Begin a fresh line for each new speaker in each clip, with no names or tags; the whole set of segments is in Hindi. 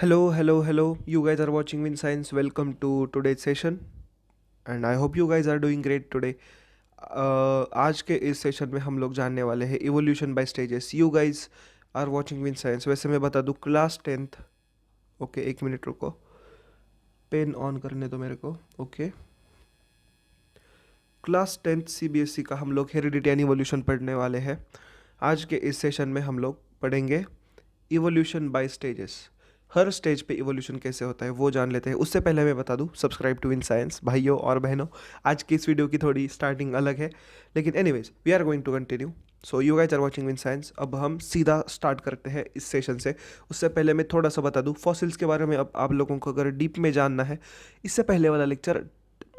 Hello. You guys are watching Win Science. Welcome to today's session, and I hope you guys are doing great today. आज के इस सेशन में हम लोग जानने वाले हैं evolution by stages. You guys are watching win science. वैसे मैं बता दूँ क्लास 10th. ओके, एक मिनट रुको, पेन ऑन करने दो मेरे को. ओके, क्लास 10th CBSE का हम लोग हेरिडिटी एंड इवोल्यूशन पढ़ने वाले हैं. आज के इस सेशन में हम लोग पढ़ेंगे evolution by stages. Her stage पे इवोल्यूशन कैसे होता है वो जान लेते हैं. उससे पहले मैं बता दूं, सब्सक्राइब टू विन साइंस भाइयों और बहनों. आज की इस वीडियो की थोड़ी स्टार्टिंग अलग है, लेकिन anyways we are going to continue. So you guys are watching win science. अब हम सीधा स्टार्ट करते हैं इस सेशन से. उससे पहले मैं थोड़ा सा बता दूं फॉसिल्स के बारे में. अब आप लोगों को अगर डीप में जानना है, इससे पहले वाला लेक्चर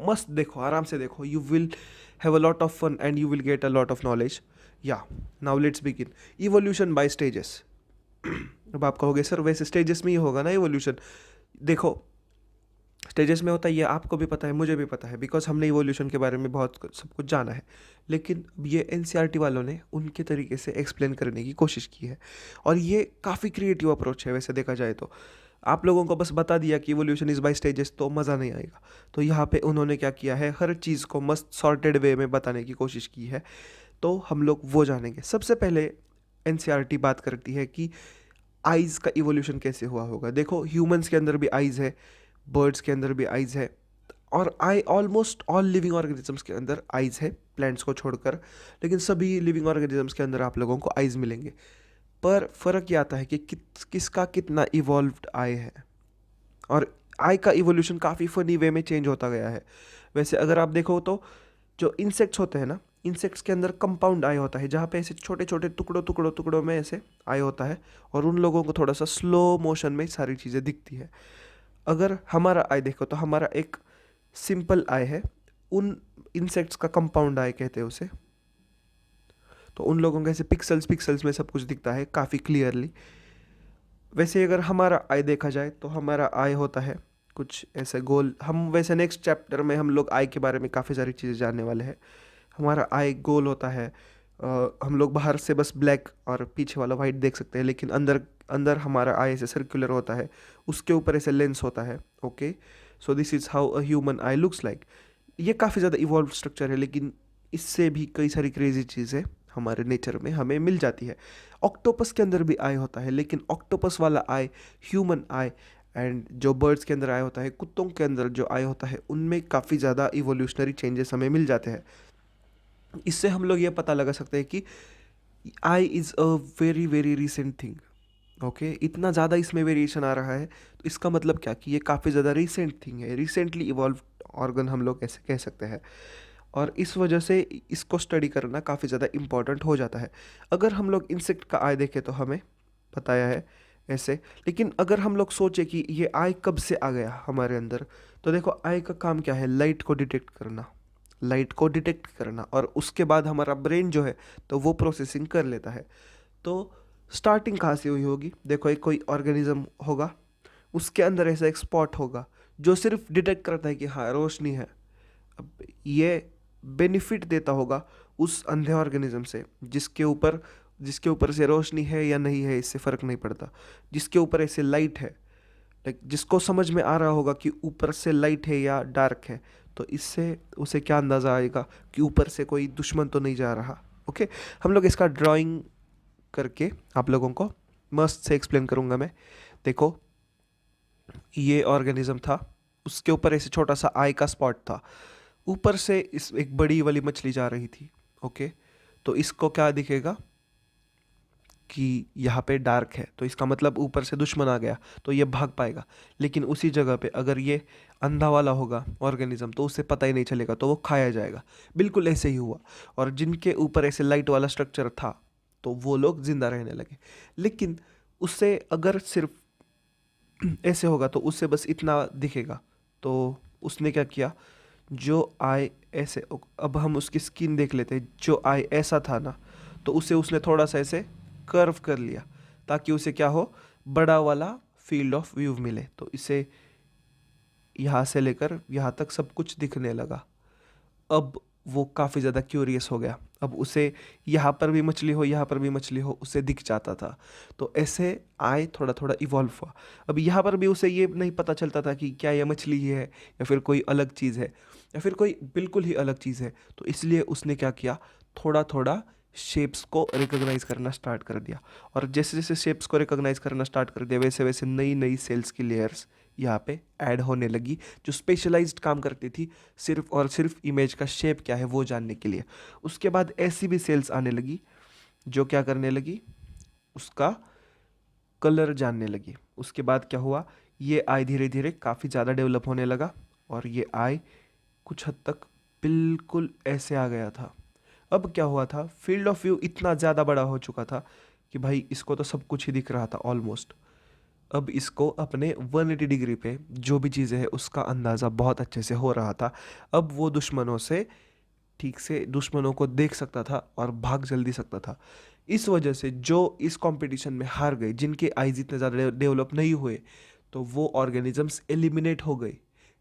मस्त देखो, आराम से देखो. You will have a lot of fun and you will get a lot of knowledge. या now let's begin. Evolution by stages. अब आप कहोगे सर वैसे स्टेजेस में ही होगा ना इवोल्यूशन. देखो, स्टेजेस में होता है, ये आपको भी पता है, मुझे भी पता है, बिकॉज हमने इवोल्यूशन के बारे में सब कुछ जाना है. लेकिन अब ये NCERT वालों ने उनके तरीके से एक्सप्लेन करने की कोशिश की है, और ये काफ़ी क्रिएटिव अप्रोच है वैसे देखा जाए तो. आप लोगों को बस बता दिया कि इवोल्यूशन इज़ बाय स्टेजेस तो मज़ा नहीं आएगा. तो यहाँ पे उन्होंने क्या किया है, हर चीज़ को मस्त सॉर्टेड वे में बताने की कोशिश की है. तो हम लोग वो जानेंगे. सबसे पहले NCERT बात करती है कि आइज़ का इवोल्यूशन कैसे हुआ होगा. देखो, ह्यूमंस के अंदर भी आइज़ है, बर्ड्स के अंदर भी आइज़ है, और I almost all living organisms के अंदर आइज़ है, प्लांट्स को छोड़कर. लेकिन सभी लिविंग ऑर्गेनिजम्स के अंदर आप लोगों को आइज़ मिलेंगे. पर फ़र्क ये आता है कि किसका कितना इवॉल्व्ड आई है. और आई का इवोल्यूशन काफ़ी फ़नी वे में चेंज होता गया है. वैसे अगर आप देखो तो जो इंसेक्ट्स होते हैं ना, इंसेक्ट्स के अंदर कंपाउंड आई होता है, जहाँ पे ऐसे छोटे छोटे टुकड़ों में ऐसे आई होता है, और उन लोगों को थोड़ा सा स्लो मोशन में सारी चीज़ें दिखती है. अगर हमारा आई देखो तो हमारा एक सिंपल आई है, उन इंसेक्ट्स का कंपाउंड आई कहते हैं उसे. तो उन लोगों के ऐसे पिक्सल्स पिक्सल्स में सब कुछ दिखता है काफ़ी क्लियरली. वैसे अगर हमारा आई देखा जाए तो हमारा आई होता है कुछ ऐसे गोल. हम वैसे नेक्स्ट चैप्टर में हम लोग आई के बारे में काफ़ी सारी चीज़ें जानने वाले हैं. हमारा आई गोल होता है. हम लोग बाहर से बस ब्लैक और पीछे वाला वाइट देख सकते हैं, लेकिन अंदर अंदर हमारा आई ऐसे सर्कुलर होता है, उसके ऊपर ऐसे लेंस होता है. Okay, so this is how a human I looks like. ये काफ़ी ज़्यादा इवॉल्व स्ट्रक्चर है, लेकिन इससे भी कई सारी क्रेजी चीज़ें हमारे नेचर में हमें मिल जाती है. ऑक्टोपस के अंदर भी आई होता है, लेकिन ऑक्टोपस वाला आई ह्यूमन आई, एंड जो बर्ड्स के अंदर आई होता है, कुत्तों के अंदर जो आई होता है, उनमें काफ़ी ज़्यादा इवोल्यूशनरी चेंजेस हमें मिल जाते हैं. इससे हम लोग ये पता लगा सकते हैं कि AI is a very very recent thing. Okay, इतना ज़्यादा इसमें वेरिएशन आ रहा है, तो इसका मतलब क्या कि ये काफ़ी ज़्यादा रिसेंट थिंग है, रिसेंटली इवॉल्व ऑर्गन हम लोग ऐसे कह सकते हैं. और इस वजह से इसको स्टडी करना काफ़ी ज़्यादा इम्पॉर्टेंट हो जाता है. अगर हम लोग इंसेक्ट का आई देखें तो हमें बताया है ऐसे. लेकिन अगर हम लोग सोचे कि ये आई कब से आ गया हमारे अंदर, तो देखो आई का काम क्या है, लाइट को डिटेक्ट करना, और उसके बाद हमारा ब्रेन जो है तो वो प्रोसेसिंग कर लेता है. तो स्टार्टिंग कहाँ से हुई होगी. देखो, एक कोई ऑर्गेनिज्म होगा, उसके अंदर ऐसा एक स्पॉट होगा जो सिर्फ डिटेक्ट करता है कि हाँ रोशनी है. अब ये बेनिफिट देता होगा उस अंधे ऑर्गेनिज्म से, जिसके ऊपर से रोशनी है या नहीं है इससे फ़र्क नहीं पड़ता, जिसके ऊपर ऐसे लाइट है, लाइक जिसको समझ में आ रहा होगा कि ऊपर से लाइट है या डार्क है, तो इससे उसे क्या अंदाज़ा आएगा कि ऊपर से कोई दुश्मन तो नहीं जा रहा. ओके, हम लोग इसका ड्राइंग करके आप लोगों को मस्त से एक्सप्लेन करूँगा मैं. देखो, ये ऑर्गेनिज्म था, उसके ऊपर ऐसे छोटा सा आई का स्पॉट था, ऊपर से इस एक बड़ी वाली मछली जा रही थी. ओके, तो इसको क्या दिखेगा कि यहाँ पे डार्क है, तो इसका मतलब ऊपर से दुश्मन आ गया, तो ये भाग पाएगा. लेकिन उसी जगह पे अगर ये अंधा वाला होगा ऑर्गेनिज्म, तो उसे पता ही नहीं चलेगा, तो वो खाया जाएगा. बिल्कुल ऐसे ही हुआ. और जिनके ऊपर ऐसे लाइट वाला स्ट्रक्चर था, तो वो लोग जिंदा रहने लगे. लेकिन उससे अगर सिर्फ ऐसे होगा तो उससे बस इतना दिखेगा. तो उसने क्या किया, जो आई ऐसे, अब हम उसकी स्किन देख लेते हैं, जो आई ऐसा था ना, तो उसे उसने थोड़ा सा ऐसे कर्व कर लिया, ताकि उसे क्या हो, बड़ा वाला फील्ड ऑफ व्यू मिले. तो इसे यहाँ से लेकर यहाँ तक सब कुछ दिखने लगा. अब वो काफ़ी ज़्यादा क्यूरियस हो गया. अब उसे यहाँ पर भी मछली हो, यहाँ पर भी मछली हो, उसे दिख जाता था। तो ऐसे आई थोड़ा थोड़ा इवॉल्व हुआ। अब यहाँ पर भी उसे ये नहीं पता चलता था कि क्या यह मछली ही है या फिर कोई अलग चीज़ है या फिर कोई बिल्कुल ही अलग चीज़ है। तो इसलिए उसने क्या किया, थोड़ा थोड़ा शेप्स को रिकॉग्नाइज करना स्टार्ट कर दिया। और जैसे जैसे शेप्स को रिकॉग्नाइज करना स्टार्ट कर दिया, वैसे वैसे नई नई सेल्स की लेयर्स यहाँ पे ऐड होने लगी, जो स्पेशलाइज्ड काम करती थी सिर्फ और सिर्फ इमेज का शेप क्या है वो जानने के लिए। उसके बाद ऐसी भी सेल्स आने लगी जो क्या करने लगी, उसका कलर जानने लगी। उसके बाद क्या हुआ, ये आई धीरे धीरे काफ़ी ज़्यादा डेवलप होने लगा और ये आई कुछ हद तक बिल्कुल ऐसे आ गया था। अब क्या हुआ था, फील्ड ऑफ व्यू इतना ज़्यादा बड़ा हो चुका था कि भाई इसको तो सब कुछ ही दिख रहा था ऑलमोस्ट। अब इसको अपने 180 डिग्री पे जो भी चीज़ें हैं उसका अंदाज़ा बहुत अच्छे से हो रहा था। अब वो दुश्मनों से ठीक से दुश्मनों को देख सकता था और भाग जल्दी सकता था। इस वजह से जो इस कंपटीशन में हार गए, जिनके आईज इतने ज़्यादा डेवलप नहीं हुए, तो वो ऑर्गेनिजम्स एलिमिनेट हो गए।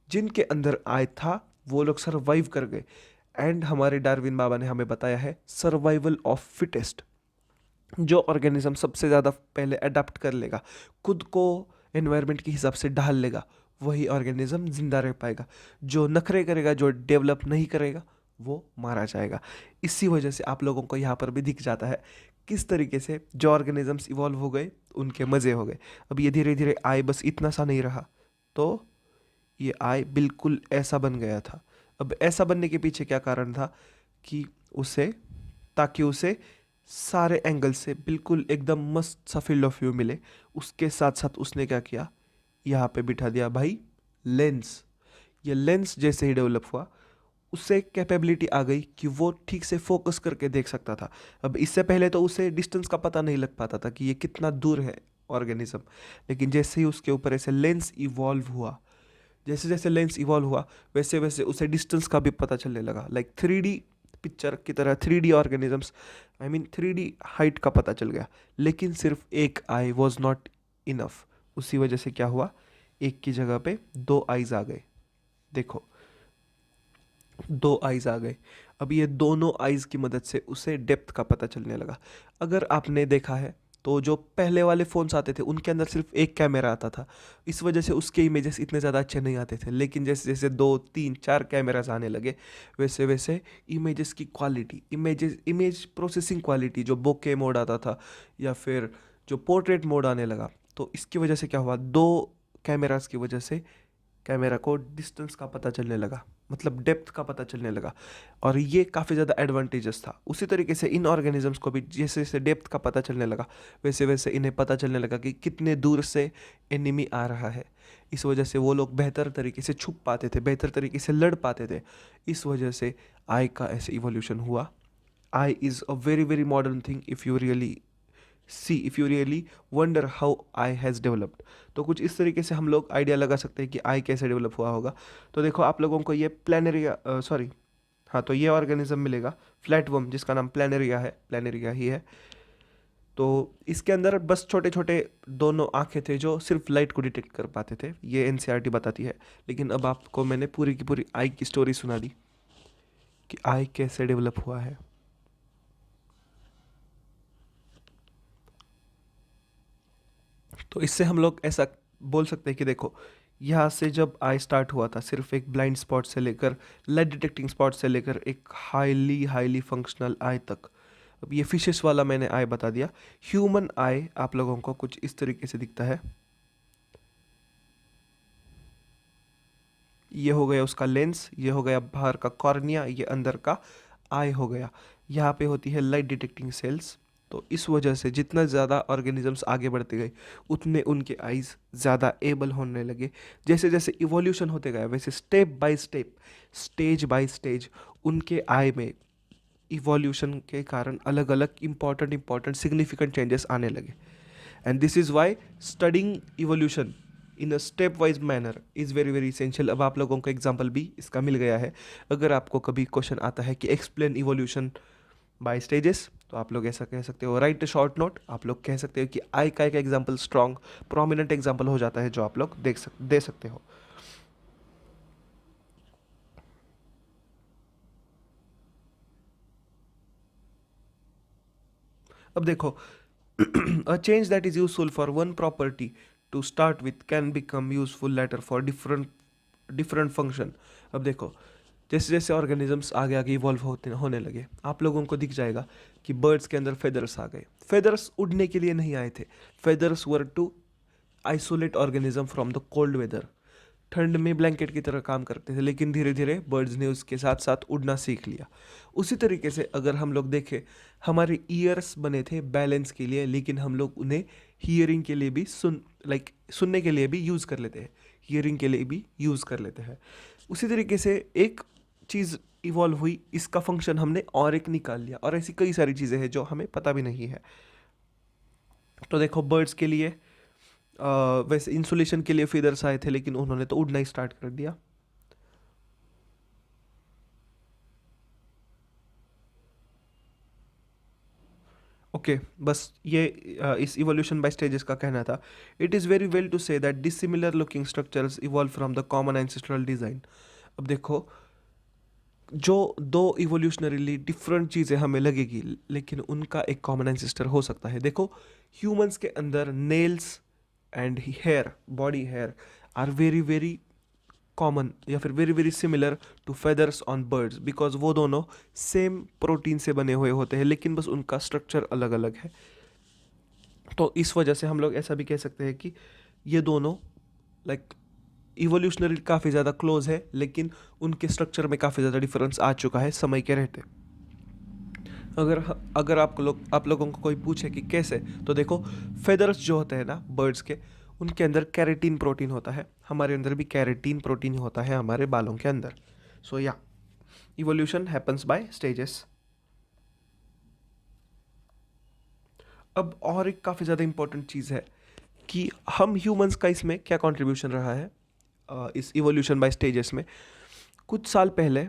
जिनके अंदर आई था वो लोग सर्वाइव कर गए। एंड हमारे डार्विन बाबा ने हमें बताया है सर्वाइवल ऑफ फिटेस्ट। जो ऑर्गेनिज्म सबसे ज़्यादा पहले अडाप्ट कर लेगा, खुद को एनवायरनमेंट के हिसाब से ढाल लेगा, वही ऑर्गेनिज्म जिंदा रह पाएगा। जो नखरे करेगा, जो डेवलप नहीं करेगा, वो मारा जाएगा। इसी वजह से आप लोगों को यहाँ पर भी दिख जाता है किस तरीके से जो ऑर्गेनिजम्स इवॉल्व हो गए उनके मज़े हो गए। अब ये धीरे धीरे आए बस इतना सा नहीं रहा, तो ये आय बिल्कुल ऐसा बन गया था। अब ऐसा बनने के पीछे क्या कारण था कि उसे, ताकि उसे सारे एंगल से बिल्कुल एकदम मस्त सा फील्ड ऑफ व्यू मिले। उसके साथ साथ उसने क्या किया, यहाँ पे बिठा दिया भाई लेंस। ये लेंस जैसे ही डेवलप हुआ, उससे कैपेबिलिटी आ गई कि वो ठीक से फोकस करके देख सकता था। अब इससे पहले तो उसे डिस्टेंस का पता नहीं लग पाता था कि ये कितना दूर है ऑर्गेनिज्म। लेकिन जैसे ही उसके ऊपर ऐसे लेंस इवॉल्व हुआ, जैसे जैसे लेंस इवॉल्व हुआ, वैसे वैसे उसे डिस्टेंस का भी पता चलने लगा। लाइक 3D पिक्चर की तरह 3D organisms, I mean 3D height का पता चल गया। लेकिन सिर्फ एक आई वॉज नॉट इनफ। उसी वजह से क्या हुआ, एक की जगह पे दो आईज आ गए। देखो, दो आईज आ गए। अब ये दोनों आईज की मदद से उसे डेप्थ का पता चलने लगा। अगर आपने देखा है तो जो पहले वाले फ़ोन्स आते थे उनके अंदर सिर्फ एक कैमरा आता था, इस वजह से उसके इमेजेस इतने ज़्यादा अच्छे नहीं आते थे। लेकिन जैसे जैसे 2 3 4 कैमरास आने लगे, वैसे वैसे इमेजेस की क्वालिटी, इमेज प्रोसेसिंग क्वालिटी, जो बोके मोड आता था या फिर जो पोर्ट्रेट मोड आने लगा, तो इसकी वजह से क्या हुआ, दो कैमरास की वजह से कैमरा को डिस्टेंस का पता चलने लगा, मतलब डेप्थ का पता चलने लगा। और ये काफ़ी ज़्यादा एडवांटेजेस था। उसी तरीके से इन ऑर्गेनिजम्स को भी जैसे जैसे डेप्थ का पता चलने लगा, वैसे वैसे इन्हें पता चलने लगा कि कितने दूर से एनिमी आ रहा है। इस वजह से वो लोग बेहतर तरीके से छुप पाते थे, बेहतर तरीके से लड़ पाते थे। इस वजह से आई का ऐसे इवोल्यूशन हुआ। AI is a very very modern thing if you really wonder how AI has developed. तो कुछ इस तरीके से हम लोग आइडिया लगा सकते हैं कि आई कैसे डेवलप हुआ होगा। तो देखो, आप लोगों को ये प्लानरिया, सॉरी, हाँ, तो ये ऑर्गेनिज्म मिलेगा फ्लैटवर्म, जिसका नाम प्लानरिया है, प्लानरिया ही है। तो इसके अंदर बस छोटे छोटे दोनों आंखें थे जो सिर्फ लाइट को डिटेक्ट कर पाते थे, ये एनसीईआरटी बताती है। लेकिन अब आपको मैंने पूरी की पूरी आई की स्टोरी सुना दी कि आई कैसे डेवलप हुआ है। तो इससे हम लोग ऐसा बोल सकते हैं कि देखो, यहाँ से जब आई स्टार्ट हुआ था सिर्फ एक ब्लाइंड स्पॉट से लेकर, लाइट डिटेक्टिंग स्पॉट से लेकर एक हाईली हाईली फंक्शनल आई तक। अब ये फिशेस वाला मैंने आई बता दिया। ह्यूमन आई आप लोगों को कुछ इस तरीके से दिखता है। ये हो गया उसका लेंस, ये हो गया बाहर का कॉर्निया, ये अंदर का आई हो गया। यहाँ पे होती है लाइट डिटेक्टिंग सेल्स। तो इस वजह से जितना ज़्यादा ऑर्गेनिजम्स आगे बढ़ते गए, उतने उनके आइज़ ज़्यादा एबल होने लगे। जैसे जैसे इवोल्यूशन होते गया, वैसे step by step, stage by stage, उनके आई में इवोल्यूशन के कारण अलग अलग इंपॉर्टेंट इंपॉर्टेंट सिग्निफिकेंट चेंजेस आने लगे। And this is why studying evolution in a step wise manner is very very essential. अब आप लोगों को एग्जाम्पल भी इसका मिल गया है। अगर आपको कभी क्वेश्चन आता है कि एक्सप्लेन इवोल्यूशन बाय स्टेजेस, तो आप लोग ऐसा कह सकते हो, राइट अ शॉर्ट नोट, आप लोग कह सकते हो कि आई का एक एग्जाम्पल स्ट्रॉन्ग प्रोमिनेंट एग्जाम्पल हो जाता है जो आप लोग दे सकते हो। अब देखो, a change that is useful for one property to start with can become useful later for different function. अब देखो, जैसे जैसे ऑर्गेनिजम्स आगे आगे इवॉल्व होते होने लगे, आप लोगों को दिख जाएगा कि बर्ड्स के अंदर फेदर्स आ गए. फेदर्स उड़ने के लिए नहीं आए थे. Feathers were to isolate organism from the cold weather. ठंड में ब्लैंकेट की तरह काम करते थे, लेकिन धीरे धीरे बर्ड्स ने उसके साथ साथ उड़ना सीख लिया. उसी तरीके से अगर हम लोग देखें, हमारे ईयर्स बने थे बैलेंस के लिए, लेकिन हम लोग उन्हें हियरिंग के लिए भी सुनने के लिए भी यूज़ कर लेते हैं. हियरिंग के लिए भी यूज़ कर लेते हैं. उसी तरीके से एक चीज़ इवॉल्व हुई, इसका फंक्शन हमने और एक निकाल लिया, और ऐसी कई सारी चीज़ें हैं जो हमें पता भी नहीं है. तो देखो, बर्ड्स के लिए वैसे इंसुलेशन के लिए फीदर्स आए थे, लेकिन उन्होंने तो उड़ना ही स्टार्ट कर दिया. ओके, बस ये इस इवोल्यूशन बाय स्टेजेस का कहना था. It is very well to say that dissimilar looking structures evolve from the common ancestral design. अब देखो, जो दो इवोल्यूशनरीली डिफरेंट चीज़ें हमें लगेगी, लेकिन उनका एक कॉमन एंसेस्टर हो सकता है. देखो, ह्यूमंस के अंदर nails and hair, body hair are very very common या फिर very very similar to feathers on birds, because वो दोनों सेम प्रोटीन से बने हुए होते हैं, लेकिन बस उनका स्ट्रक्चर अलग अलग है. तो इस वजह से हम लोग ऐसा भी कह सकते हैं कि ये दोनों लाइक इवोल्यूशनरी काफ़ी ज़्यादा क्लोज है, लेकिन उनके स्ट्रक्चर में काफ़ी ज़्यादा डिफरेंस आ चुका है समय के रहते. अगर अगर आप लोगों को कोई पूछे कि कैसे, तो देखो, फेदर्स जो होते हैं ना बर्ड्स के, उनके अंदर कैरेटीन प्रोटीन होता है. हमारे अंदर भी कैरेटीन प्रोटीन होता है हमारे बालों के अंदर. सो या, इवोल्यूशन हैपन्स बाय स्टेजेस. अब और एक काफ़ी ज़्यादा इंपॉर्टेंट चीज़ है कि हम ह्यूमंस का इसमें क्या कंट्रीब्यूशन रहा है इस इवोल्यूशन बाय स्टेजेस में. कुछ साल पहले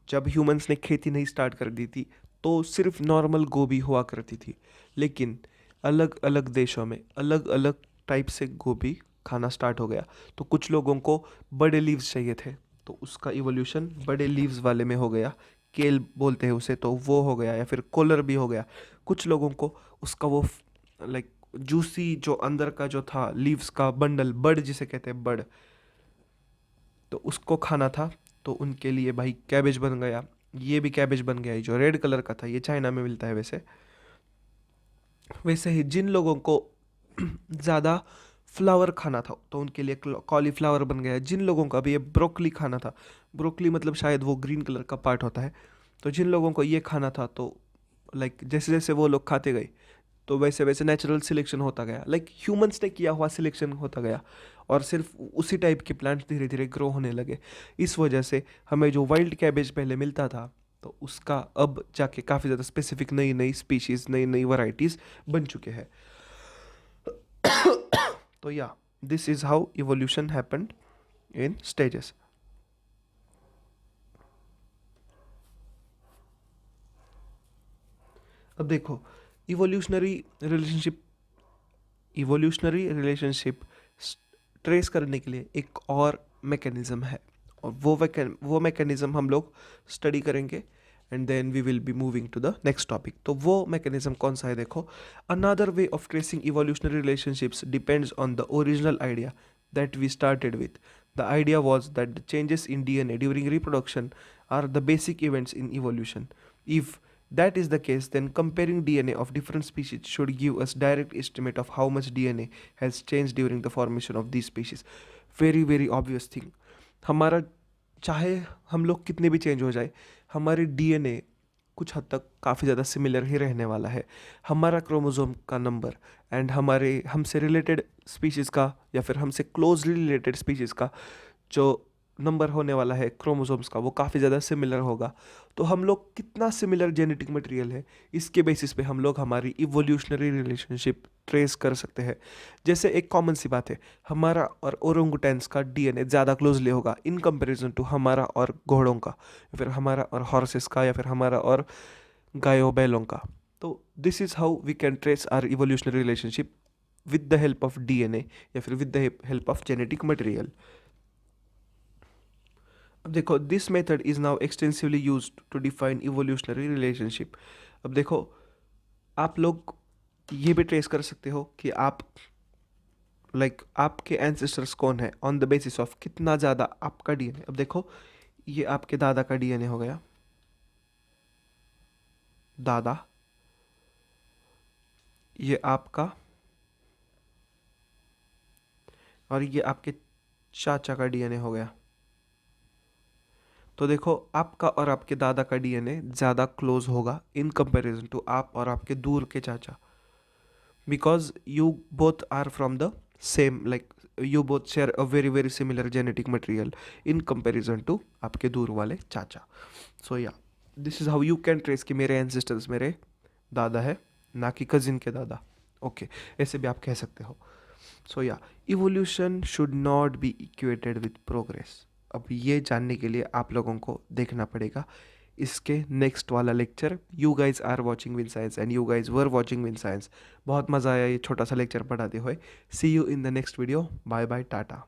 जब ह्यूमंस ने खेती नहीं स्टार्ट कर दी थी, तो सिर्फ नॉर्मल गोभी हुआ करती थी. लेकिन अलग अलग देशों में अलग अलग टाइप से गोभी खाना स्टार्ट हो गया. तो कुछ लोगों को बड़े लीव्स चाहिए थे, तो उसका इवोल्यूशन बड़े लीव्स वाले में हो गया. केल बोलते हैं उसे, तो वो हो गया, या फिर कोलर भी हो गया. कुछ लोगों को उसका वो लाइक जूसी जो अंदर का जो था लीव्स का बंडल, बड जिसे कहते हैं बड, तो उसको खाना था. तो उनके लिए भाई कैबेज बन गया. ये भी कैबेज बन गया, ये जो रेड कलर का था, ये चाइना में मिलता है. वैसे वैसे ही जिन लोगों को ज़्यादा फ्लावर खाना था, तो उनके लिए कॉलीफ्लावर बन गया. जिन लोगों को अभी ये ब्रोकली खाना था, ब्रोकली मतलब शायद वो ग्रीन कलर का पार्ट होता है, तो जिन लोगों को ये खाना था, तो लाइक जैसे जैसे वो लोग खाते गए, तो वैसे वैसे नेचुरल सिलेक्शन होता गया, लाइक ह्यूमंस ने किया हुआ सिलेक्शन होता गया, और सिर्फ उसी टाइप के प्लांट्स धीरे धीरे ग्रो होने लगे. इस वजह से हमें जो वाइल्ड कैबेज पहले मिलता था, तो उसका अब जाके काफ़ी ज़्यादा स्पेसिफिक नई नई स्पीशीज़, नई नई वैरायटीज़ बन चुके हैं. तो या, this is how evolution happened in stages. अब देखो, evolutionary relationship evolutionary relationship trace करने के लिए एक और मैकेनिज़्म है, और वो मैकेनिज़्म हम लोग स्टडी करेंगे, and then we will be moving to the next topic. तो वो मैकेनिज़्म कौन सा है? देखो, another way of tracing evolutionary relationships depends on the original idea that we started with. The idea was that the changes in DNA during reproduction are the basic events in evolution. If that is the case, then comparing DNA of different species should give us direct estimate of how much DNA has changed during the formation of these species. Very very obvious thing. हमारा, चाहे हम लोग कितने भी चेंज हो जाए, हमारे डीएनए कुछ हद तक काफ़ी ज़्यादा सिमिलर ही रहने वाला है. हमारा क्रोमोसोम का नंबर एंड हमारे हमसे रिलेटेड स्पीशीज़ का, या फिर हमसे क्लोजली रिलेटेड स्पीशीज़ का जो नंबर होने वाला है क्रोमोसोम्स का, वो काफ़ी ज़्यादा सिमिलर होगा. तो हम लोग कितना सिमिलर जेनेटिक मटेरियल है, इसके बेसिस पे हम लोग हमारी इवोल्यूशनरी रिलेशनशिप ट्रेस कर सकते हैं. जैसे एक कॉमन सी बात है, हमारा और ओरंगुटैन्स का डीएनए ज़्यादा क्लोजली होगा इन कंपैरिजन टू हमारा और घोड़ों का, या फिर हमारा और हॉर्सेस का, या फिर हमारा और गायों बैलों का. तो this is how we can trace our evolutionary relationship with the help of DNA, या फिर with the help of genetic material. अब देखो, this method is now extensively used to define evolutionary relationship. अब देखो, आप लोग ये भी ट्रेस कर सकते हो कि आप आपके एंसेस्टर्स कौन है ऑन द बेसिस ऑफ कितना ज़्यादा आपका डीएनए। अब देखो, ये आपके दादा का डीएनए हो गया, दादा, ये आपका, और ये आपके चाचा का डीएनए हो गया। तो देखो, आपका और आपके दादा का डीएनए ज़्यादा क्लोज होगा इन कंपैरिजन टू आप और आपके दूर के चाचा, because you both are from the same, you both share a very very similar genetic material in comparison to आपके दूर वाले चाचा। सो या, this is how you can trace कि मेरे एंसेस्टर्स मेरे दादा है, ना कि कजिन के दादा। ओके, ऐसे भी आप कह सकते हो। सो या, evolution should not be equated with progress. अब ये जानने के लिए आप लोगों को देखना पड़ेगा इसके नेक्स्ट वाला lecture. You guys are watching win science and you guys were watching win science. बहुत मज़ा आया ये छोटा सा लेक्चर पढ़ाते हुए। See you in the next video. Bye bye, Tata.